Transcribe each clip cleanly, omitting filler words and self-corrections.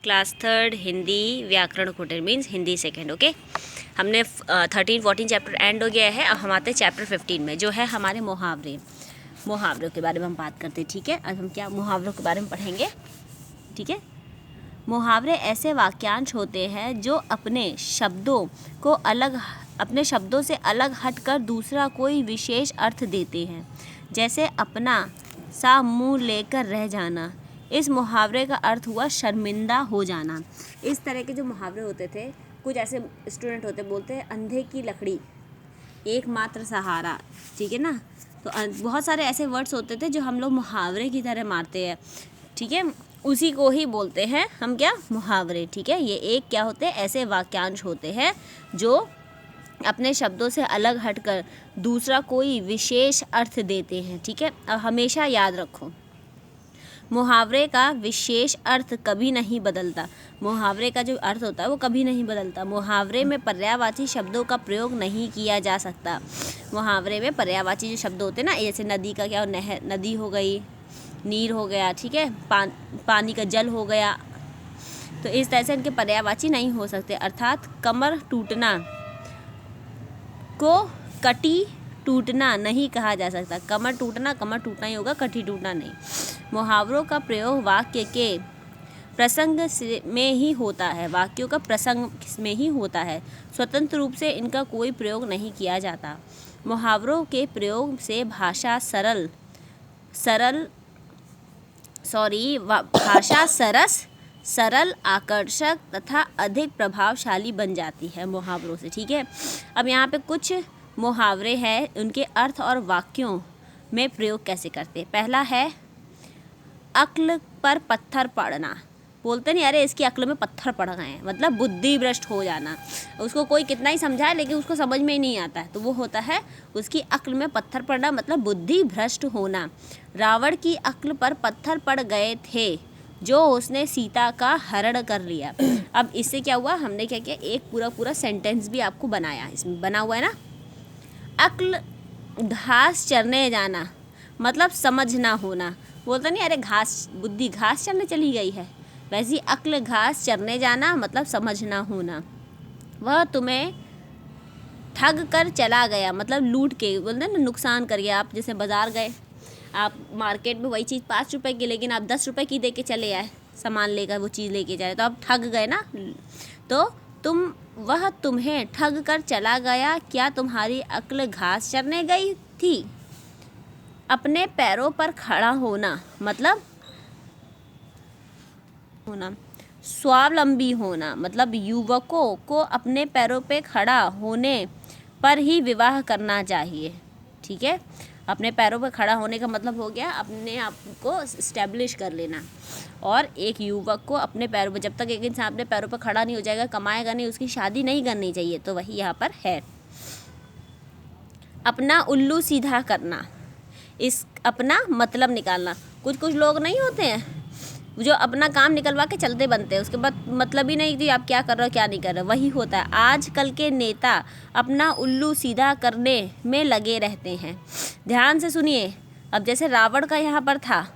Class third Hindi व्याकरण coated means Hindi second. Okay, हमने 13-14 chapter and हो गया है। अब हम आते हैं चैप्टर 15 में, जो है हमारे मुहावरों के बारे में हम बात करते हैं। ठीक है, अब हम क्या मुहावरों के बारे में पढ़ेंगे। ठीक है, मुहावरे ऐसे वाक्यांश होते हैं जो अपने शब्दों से अलग हटकर दूसरा कोई विशेष अर्थ देते हैं। जैसे अपना सा मुंह लेकर रह जाना, इस मुहावरे का अर्थ हुआ शर्मिंदा हो जाना। इस तरह के जो मुहावरे होते थे, कुछ ऐसे स्टूडेंट होते बोलते हैं अंधे की लकड़ी एकमात्र सहारा। ठीक है ना, तो बहुत सारे ऐसे वर्ड्स होते थे जो हम लोग मुहावरे की तरह मारते हैं। ठीक है, उसी को ही बोलते हैं हम क्या, मुहावरे। ठीक है, ये एक क्या होते हैं, ऐसे वाक्यांश होते हैं जो अपने शब्दों से अलग हटकर दूसरा कोई विशेष अर्थ देते हैं। ठीक है, अब हमेशा याद रखो, मुहावरे का विशेष अर्थ कभी नहीं बदलता। मुहावरे का जो अर्थ होता है वो कभी नहीं बदलता। मुहावरे में पर्यायवाची शब्दों का प्रयोग नहीं किया जा सकता। मुहावरे में पर्यायवाची जो शब्द होते हैं ना, जैसे नदी का क्या, नदी हो गई, नीर हो गया। ठीक है, पानी का जल हो गया, तो इस तरह से इनके पर्यायवाची नहीं हो सकते। अर्थात कमर टूटना को कटी टूटना नहीं कहा जा सकता। कमर टूटना ही होगा, कटी टूटना नहीं। मुहावरों का प्रयोग वाक्य के प्रसंग में ही होता है, वाक्यों का प्रसंग में ही होता है। स्वतंत्र रूप से इनका कोई प्रयोग नहीं किया जाता। मुहावरों के प्रयोग से भाषा सरल, आकर्षक तथा अधिक प्रभावशाली बन जाती है मुहावरों से। ठीक है, अब यहाँ पे कुछ मुहावरे हैं, उनके अर्थ और वाक्यों में प्रयोग कैसे करते हैं। पहला है अक्ल पर पत्थर पड़ना। बोलते नहीं, अरे इसकी अक्ल में पत्थर पड़ गए हैं, मतलब बुद्धि भ्रष्ट हो जाना। उसको कोई कितना ही समझाए लेकिन उसको समझ में ही नहीं आता है, तो वो होता है उसकी अक्ल में पत्थर पड़ना, मतलब बुद्धि भ्रष्ट होना। रावण की अक्ल पर पत्थर पड़ गए थे जो उसने सीता का हरण कर लिया। अब इससे क्या हुआ, हमने क्या किया, एक पूरा सेंटेंस भी आपको बनाया, इसमें बना हुआ है ना। अक्ल घास चरने जाना, मतलब समझ ना होना। बोलता नहीं, अरे बुद्धि घास चरने चली गई है, वैसी अक्ल घास चरने जाना मतलब समझ ना होना। वह तुम्हें ठग कर चला गया, मतलब लूट के, बोलते हैं ना, नुकसान कर गया। आप जैसे बाज़ार गए, आप मार्केट में वही चीज़ 5 रुपए की, लेकिन आप 10 रुपए की दे के चले आए, सामान लेकर वो चीज़ लेके जाए, तो आप ठग गए ना। तो वह तुम्हें ठग कर चला गया, क्या तुम्हारी अक्ल घास चरने गई थी। अपने पैरों पर खड़ा होना, मतलब स्वावलंबी होना, मतलब युवकों को अपने पैरों पे खड़ा होने पर ही विवाह करना चाहिए। ठीक है, अपने पैरों पर खड़ा होने का मतलब हो गया अपने आप को इस्टेब्लिश कर लेना। और एक युवक को अपने पैरों पर, जब तक एक इंसान अपने पैरों पर खड़ा नहीं हो जाएगा, कमाएगा नहीं, उसकी शादी नहीं करनी चाहिए। तो वही यहाँ पर है। अपना उल्लू सीधा करना, अपना मतलब निकालना। कुछ लोग नहीं होते हैं जो अपना काम निकलवा के चलते बनते हैं, उसके बाद मतलब ही नहीं कि आप क्या कर रहे हो क्या नहीं कर रहे हो। वही होता है, आजकल के नेता अपना उल्लू सीधा करने में लगे रहते हैं। ध्यान से सुनिए, अब जैसे रावण का यहाँ पर था,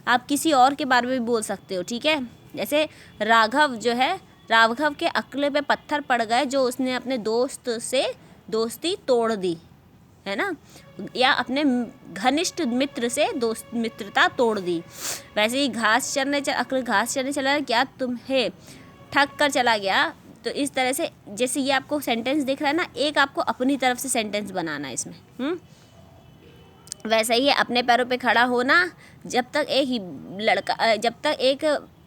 आप किसी और के बारे में भी बोल सकते हो। ठीक है, जैसे राघव जो है, राघव के अक्ल पे पत्थर पड़ गए जो उसने अपने दोस्त से दोस्ती तोड़ दी, है ना, या अपने घनिष्ठ मित्र से मित्रता तोड़ दी। वैसे ही घास चरने चला, क्या तुम्हें ठग कर चला गया। तो इस तरह से, जैसे ये आपको सेंटेंस दिख रहा है ना, एक आपको अपनी तरफ से सेंटेंस बनाना है इसमें। वैसे ही अपने पैरों पे खड़ा होना, जब तक एक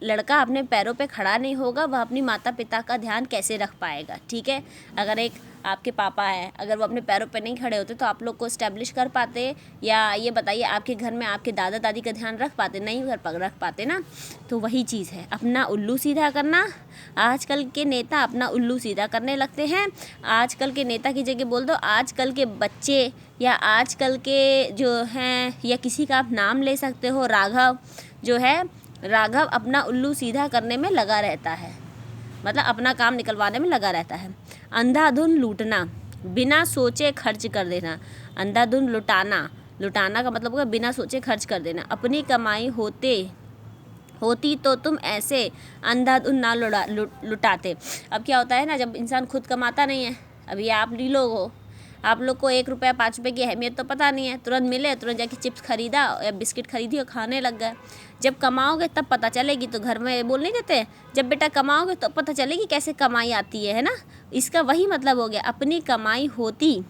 लड़का अपने पैरों पे खड़ा नहीं होगा, वह अपनी माता पिता का ध्यान कैसे रख पाएगा। ठीक है, अगर एक आपके पापा है, अगर वो अपने पैरों पे नहीं खड़े होते तो आप लोग को इस्टेब्लिश कर पाते, या ये बताइए आपके घर में आपके दादा दादी का ध्यान रख पाते, नहीं रख पाते ना। तो वही चीज़ है, अपना उल्लू सीधा करना। आजकल के नेता अपना उल्लू सीधा करने लगते हैं। आजकल के नेता की जगह बोल दो आजकल के बच्चे, या आजकल के जो हैं, या किसी का आप नाम ले सकते हो। राघव जो है, राघव अपना उल्लू सीधा करने में लगा रहता है, मतलब अपना काम निकलवाने में लगा रहता है। अंधाधुन लूटना, बिना सोचे खर्च कर देना। अंधाधुन लुटाना का मतलब होगा बिना सोचे खर्च कर देना। अपनी कमाई होते होती तो तुम ऐसे अंधाधुंध ना लुटाते। अब क्या होता है ना, जब इंसान खुद कमाता नहीं है, अभी आप ही लोग हो, आप लोग को 1 रुपया 5 रुपये की अहमियत तो पता नहीं है, तुरंत मिले तुरंत जाके चिप्स खरीदा या बिस्किट खरीदी और खाने लग गए। जब कमाओगे तब पता चलेगी, तो घर में बोल नहीं देते, जब बेटा कमाओगे तो पता चलेगी कैसे कमाई आती है ना। इसका वही मतलब हो गया, अपनी कमाई होती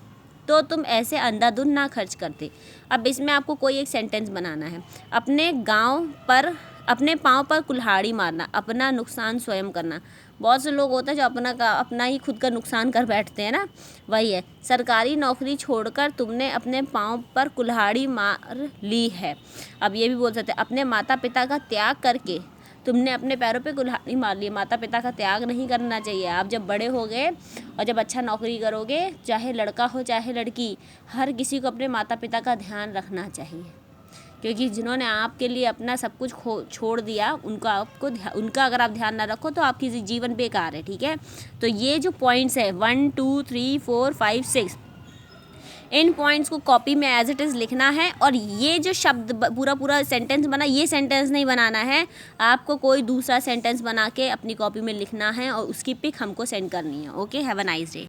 तो तुम ऐसे अंधाधुंध ना खर्च करते। अब इसमें आपको कोई एक सेंटेंस बनाना है। अपने पाँव पर कुल्हाड़ी मारना, अपना नुकसान स्वयं करना। बहुत से लोग होते हैं जो अपना ही खुद का नुकसान कर बैठते हैं ना, वही है। सरकारी नौकरी छोड़कर तुमने अपने पाँव पर कुल्हाड़ी मार ली है। अब ये भी बोल सकते हैं, अपने माता पिता का त्याग करके तुमने अपने पैरों पे कुल्हाड़ी मार ली। माता पिता का त्याग नहीं करना चाहिए। आप जब बड़े हो गए और जब अच्छा नौकरी करोगे, चाहे लड़का हो चाहे लड़की, हर किसी को अपने माता पिता का ध्यान रखना चाहिए, क्योंकि जिन्होंने आपके लिए अपना सब कुछ छोड़ दिया, उनका अगर आप ध्यान ना रखो तो आपकी जीवन बेकार है। ठीक है, तो ये जो पॉइंट्स है 1 2 3 4 5 6, इन पॉइंट्स को कॉपी में एज इट इज़ लिखना है। और ये जो शब्द पूरा सेंटेंस बना, ये सेंटेंस नहीं बनाना है, आपको कोई दूसरा सेंटेंस बना के अपनी कॉपी में लिखना है और उसकी पिक हमको सेंड करनी है। Okay, have a nice day.